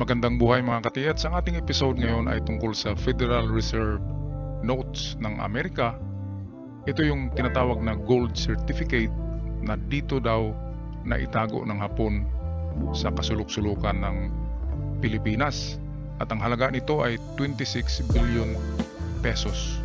Magandang buhay mga katiyats. Ang ating episode ngayon ay tungkol sa Federal Reserve Notes ng Amerika. Ito yung tinatawag na gold certificate na dito daw na itago ng Hapon sa kasulok-sulukan ng Pilipinas. At ang halaga nito ay 26 billion pesos.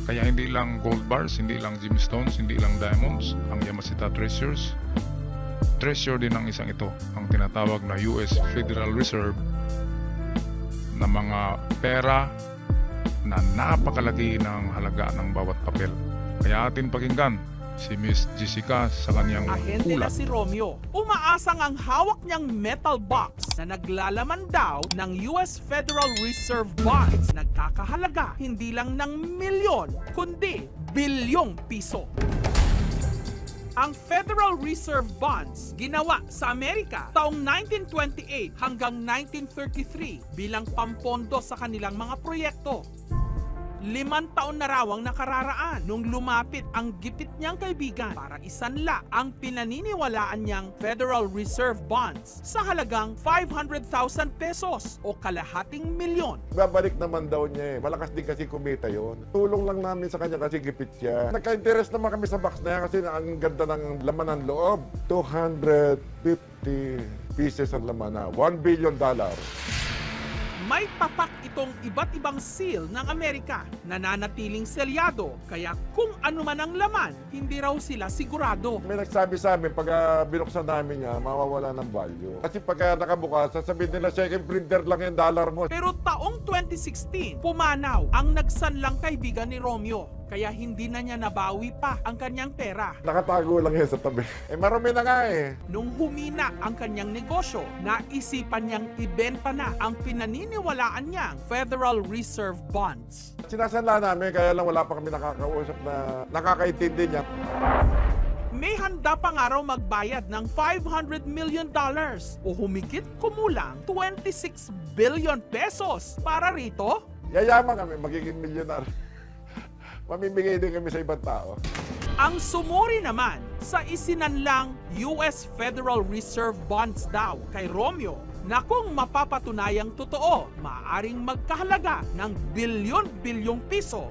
Kaya hindi lang gold bars, hindi lang gemstones, hindi lang diamonds ang Yamashita Treasures. Treasure din ang isang ito, ang tinatawag na US Federal Reserve na mga pera na napakalaki ng halaga ng bawat papel. Kaya atin pakinggan si Miss Jessica sa kanyang ahente na ulat. si Romeo. Umaasang ang hawak niyang metal box na naglalaman daw ng US Federal Reserve bonds nagkakahalaga hindi lang ng milyon kundi bilyong piso. Ang Federal Reserve Bonds ginawa sa Amerika taong 1928 hanggang 1933 bilang pampondo sa kanilang mga proyekto. 5 taon na raw ang nakararaan nung lumapit ang gipit niyang kaibigan para isanla ang pinaniniwalaan niyang Federal Reserve Bonds sa halagang 500,000 pesos o kalahating milyon. Babalik naman daw niya eh. Malakas din kasi kumita yon. Tulong lang namin sa kanya kasi gipit siya. Nagka-interest naman kami sa box na yan kasi ang ganda ng laman ng loob. 250 pieces ang laman na. $1 billion. May tatak itong iba't ibang seal ng Amerika, nananatiling selyado, kaya kung ano man ang laman, hindi raw sila sigurado. May nagsabi sa amin, pag binuksan namin niya, mawawala ng value. Kasi pag nakabukas, sasabihin nila, second printer lang yung dollar mo. Pero taong 2016, pumanaw ang nagsanlang kaibigan ni Romeo, kaya hindi na niya nabawi pa ang kanyang pera. Nakatago lang yan sa tabi. Marami na nga eh. Nung humina ang kanyang negosyo, naisipan niyang ibenta na ang pinaniniwalaan niyang Federal Reserve Bonds. Sinasanla namin, kaya lang wala pa kami nakakausap na nakakaintindi niya. May handa pa nga raw magbayad ng $500 million o humigit kumulang 26 billion pesos para rito. Yayaman kami, magiging milyonar. Mamimigay din kami sa ibang tao. Ang sumuri naman sa isinanlang US Federal Reserve Bonds daw kay Romeo na kung mapapatunayang totoo, maaaring magkahalaga ng bilyon-bilyong piso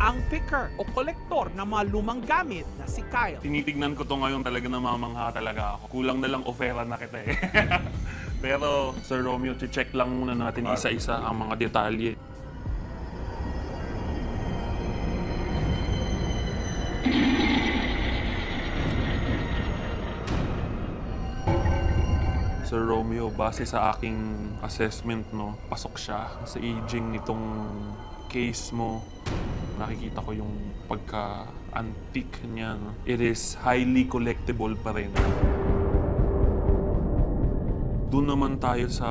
ang picker o kolektor ng mga lumang gamit na si Kyle. Tinitignan ko to ngayon, talaga namamangha talaga ako. Kulang na lang ofera na kita eh. Pero Sir Romeo, check lang muna natin isa-isa ang mga detalye. Sir Romeo, base sa aking assessment, no, pasok siya sa aging nitong case mo. Nakikita ko yung pagka-antique niya. No? It is highly collectible pa rin. Doon naman tayo sa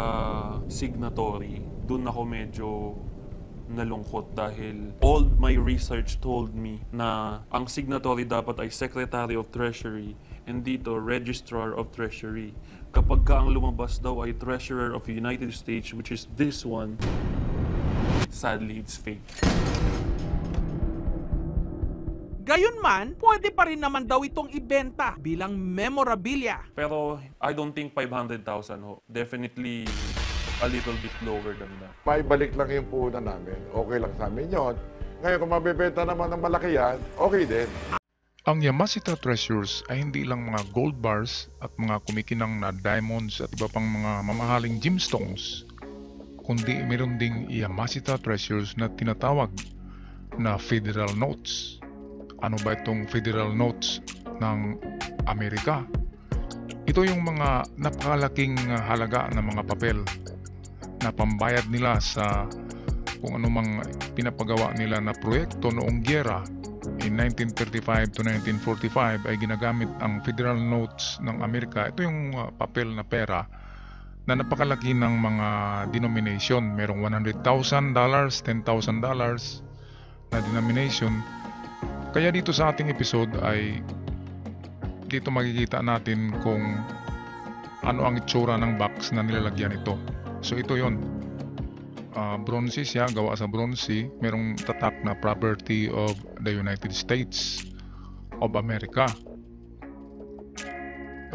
signatory. Doon ako medyo nalungkot dahil all my research told me na ang signatory dapat ay Secretary of Treasury and dito Registrar of Treasury. Kapag ka ang lumabas daw ay Treasurer of the United States, which is this one, sadly it's fake. Gayunman, pwede pa rin naman daw itong ibenta bilang memorabilia. Pero I don't think 500,000 ho. Definitely a little bit lower than that. May balik lang yung puhunan namin. Okay lang sa amin yun. Ngayon, kung mabibenta naman ng malaki yan, okay din. Ang Yamashita Treasures ay hindi lang mga gold bars at mga kumikinang na diamonds at iba pang mga mamahaling gemstones, kundi meron ding Yamashita Treasures na tinatawag na Federal Notes. Ano ba itong Federal Notes ng Amerika? Ito yung mga napakalaking halaga ng mga papel na pambayad nila sa kung anumang pinapagawa nila na proyekto noong gyera. In 1935 to 1945 ay ginagamit ang Federal Notes ng Amerika. Ito yung papel na pera na napakalaki ng mga denomination. Merong $100,000, $10,000 na denomination. Kaya dito sa ating episode ay dito makikita natin kung ano ang itsura ng box na nilalagyan ito. So ito yon. Bronze siya, gawa sa bronze. Merong tatak na property of the United States of America,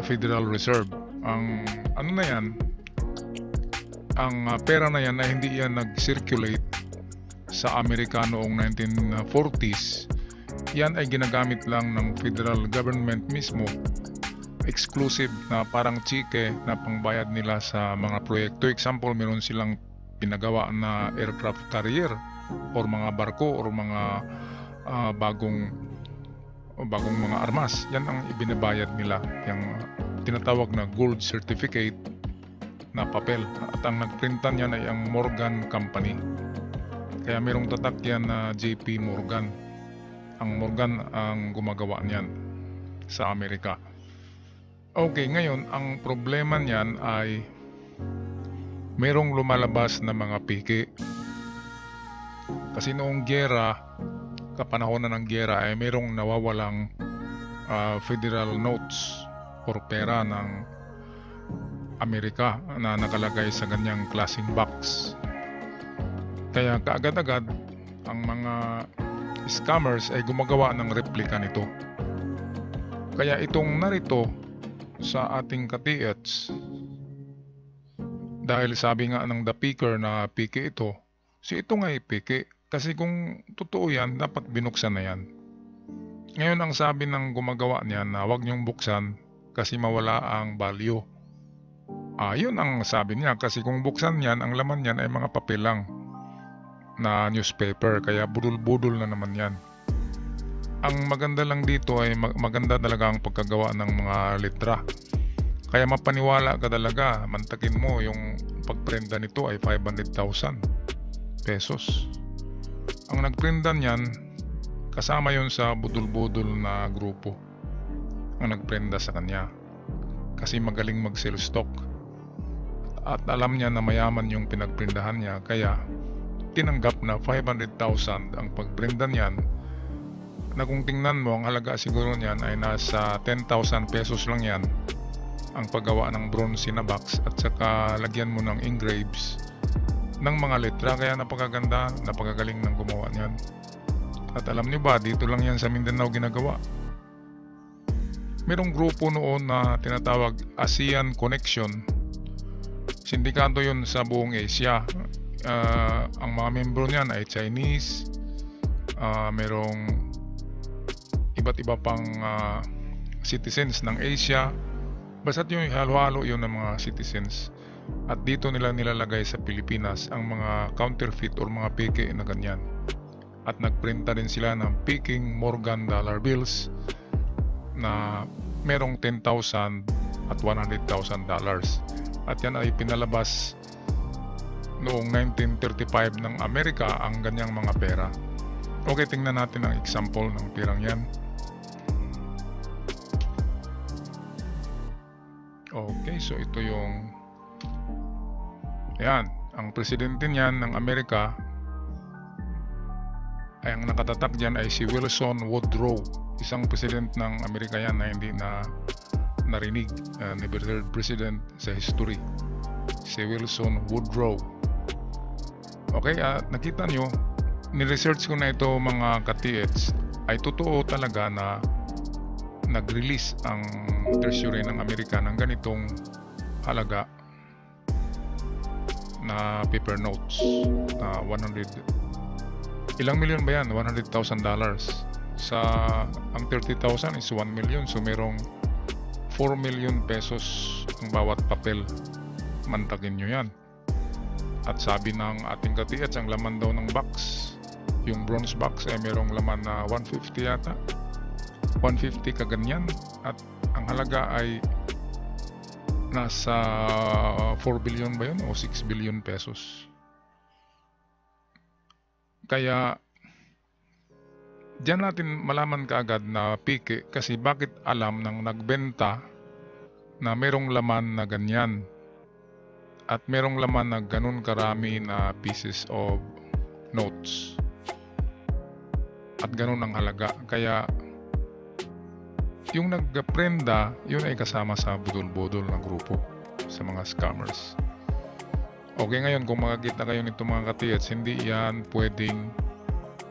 Federal Reserve. Ang ano na yan, ang pera na yan ay hindi yan nag-circulate sa Amerika noong 1940s. Yan ay ginagamit lang ng federal government mismo, exclusive na parang chike na pangbayad nila sa mga proyekto. Example, meron silang pinagawa na aircraft carrier or mga barko or mga bagong mga armas. Yan ang ibinabayad nila, yung tinatawag na gold certificate na papel. At ang nagprintan yan ay ang Morgan Company. Kaya merong tatak yan na JP Morgan. Ang Morgan ang gumagawa niyan sa Amerika. Okay, ngayon ang problema niyan ay merong lumalabas na mga piki. Kasi noong giyera, kapanahon na ng giyera, ay merong nawawalang federal notes or pera ng Amerika na nakalagay sa ganyang klaseng box. Kaya kaagad-agad ang mga scammers ay gumagawa ng replika nito. Kaya itong narito sa ating ka-TH, dahil sabi nga ng The Picker na piki ito, si ito nga ay piki. Kasi kung totoo yan, dapat binuksan na yan. Ngayon ang sabi ng gumagawa niyan na huwag niyong buksan kasi mawala ang value. Yun ang sabi niya, kasi kung buksan yan, ang laman niyan ay mga papel lang na newspaper, kaya budol-budol na naman yan. Ang maganda lang dito ay maganda talaga ang pagkagawa ng mga letra. Kaya mapaniwala ka talaga, mantakin mo yung pagprenda nito ay 500,000 pesos. Ang nagprenda niyan, kasama yon sa budol-budol na grupo ang nagprenda sa kanya. Kasi magaling mag-sell stock. At alam niya na mayaman yung pinagprindahan niya, kaya tinanggap na 500,000 ang pagprenda niyan, na kung tingnan mo ang halaga siguro niyan ay nasa 10,000 pesos lang yan ang paggawa ng bronze na box, at saka lagyan mo ng engraves ng mga letra. Kaya napakaganda, napakagaling ng gumawa niyan. At alam niyo ba, dito lang yan sa Mindanao ginagawa. Merong grupo noon na tinatawag ASEAN Connection. Sindikato yun sa buong Asia. Ang mga membro niyan ay Chinese, merong iba't iba pang citizens ng Asia. Basta't yung halo-halo yun ng mga citizens. At dito nila nilalagay sa Pilipinas ang mga counterfeit or mga peke na ganyan. At nagprinta din sila ng peking Morgan dollar bills na merong 10,000 at 100,000 dollars. At yan ay pinalabas noong 1935 ng Amerika ang ganyang mga pera. Okay, tingnan natin ang example ng pirang yan. Okay, so ito yung yan, ang presidente niyan ng Amerika ay ang nakatatak diyan ay si Wilson Woodrow. Isang president ng Amerika yan na hindi na narinig, never heard president sa history, si Wilson Woodrow. Okay, nakita nyo, ni-research ko na ito mga ka-TH, ay totoo talaga na nag-release ang Treasury ng Amerika ng ganitong halaga na paper notes na 100. Ilang milyon ba yan? $100,000. Sa ang 30,000 is 1 million, so merong 4 million pesos ang bawat papel. Mantakin nyo yan. At sabi ng ating ka-TH, ang laman daw ng box, yung bronze box ay merong laman na 150 yata, 150 kaganyan, at ang halaga ay nasa 4 billion ba yun o 6 billion pesos. Kaya diyan natin malaman kaagad na piki, kasi bakit alam ng nagbenta na merong laman na ganyan at merong laman na ganun karami na pieces of notes at ganun ang halaga. Kaya yung nagprenda, yun ay kasama sa budol-budol na grupo, sa mga scammers. Okay, ngayon kung makakita kayo nito mga ka-TH, hindi yan pwedeng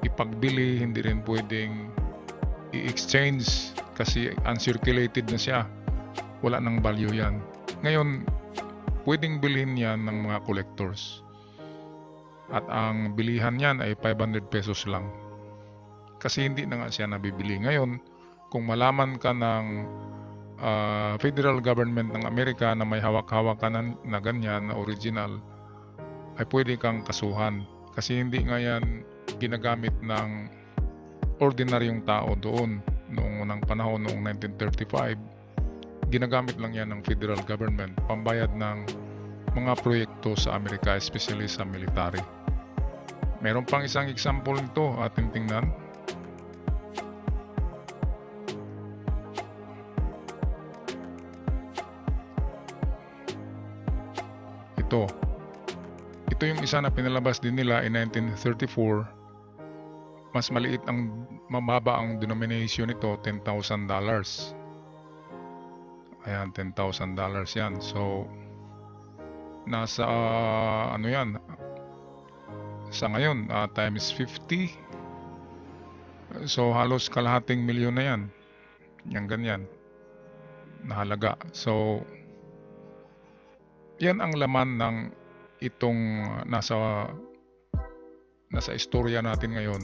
ipagbili, hindi rin pwedeng i-exchange kasi uncirculated na siya, wala nang value yan. Ngayon pwedeng bilhin yan ng mga collectors. At ang bilihan niyan ay 500 pesos lang. Kasi hindi na nga siya nabibili. Ngayon, kung malaman ka ng federal government ng Amerika na may hawak-hawak ka na ganyan, na original, ay pwede kang kasuhan. Kasi hindi nga yan ginagamit ng ordinaryong tao doon noong unang panahon, noong 1935. Ginagamit lang yan ng federal government, pambayad ng mga proyekto sa Amerika, especially sa military. Meron pang isang example nito, ating tingnan. Ito yung isa na pinalabas din nila in 1934. Mas mababa ang denomination nito, $10,000. Ayan, $10,000 yan. So, nasa ano yan, sa ngayon, times 50. So, halos kalahating milyon na yan. Yang ganyan, na halaga. So, yan ang laman ng itong nasa istorya natin ngayon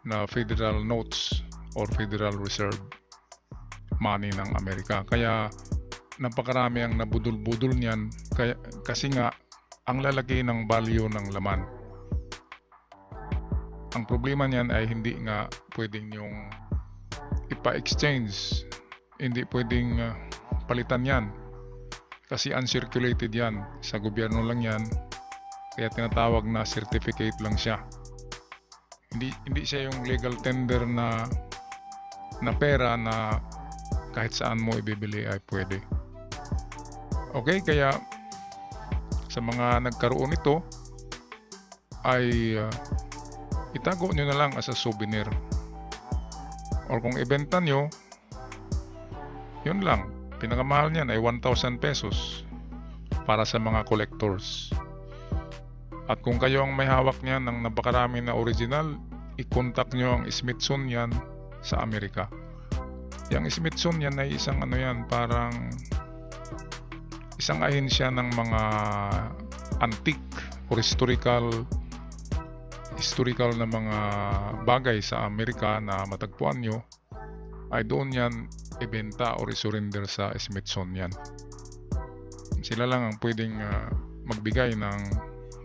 na Federal Notes or Federal Reserve money ng Amerika. Kaya napakarami ang nabudol-budol niyan kasi nga ang lalaki ng value ng laman. Ang problema niyan ay hindi nga pwedeng yung ipa-exchange, hindi pwedeng palitan yan kasi uncirculated yan, sa gobyerno lang yan, kaya tinatawag na certificate lang siya. Hindi siya yung legal tender na pera na kahit saan mo ibibili ay pwede. Okay, kaya sa mga nagkaroon nito ay itago nyo na lang as a souvenir, or kung ibenta nyo, yun lang, pinakamahal niyan ay 1,000 pesos para sa mga collectors. At kung kayo ang may hawak niyan ng napakarami na original, i-contact nyo ang Smithsonian sa Amerika. Yung Smithsonian ay isang ano yan, parang isang ahensya ng mga antique or historical na mga bagay sa Amerika na matagpuan nyo, ay doon yan ibenta or isurrender sa Smithsonian. Sila lang ang pwedeng magbigay ng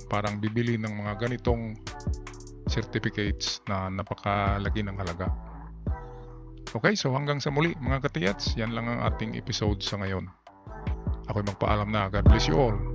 parang bibili ng mga ganitong certificates na napakalaki ng halaga. Okay, so hanggang sa muli mga katiyats, yan lang ang ating episode sa ngayon. Ako'y magpaalam na. God bless you all.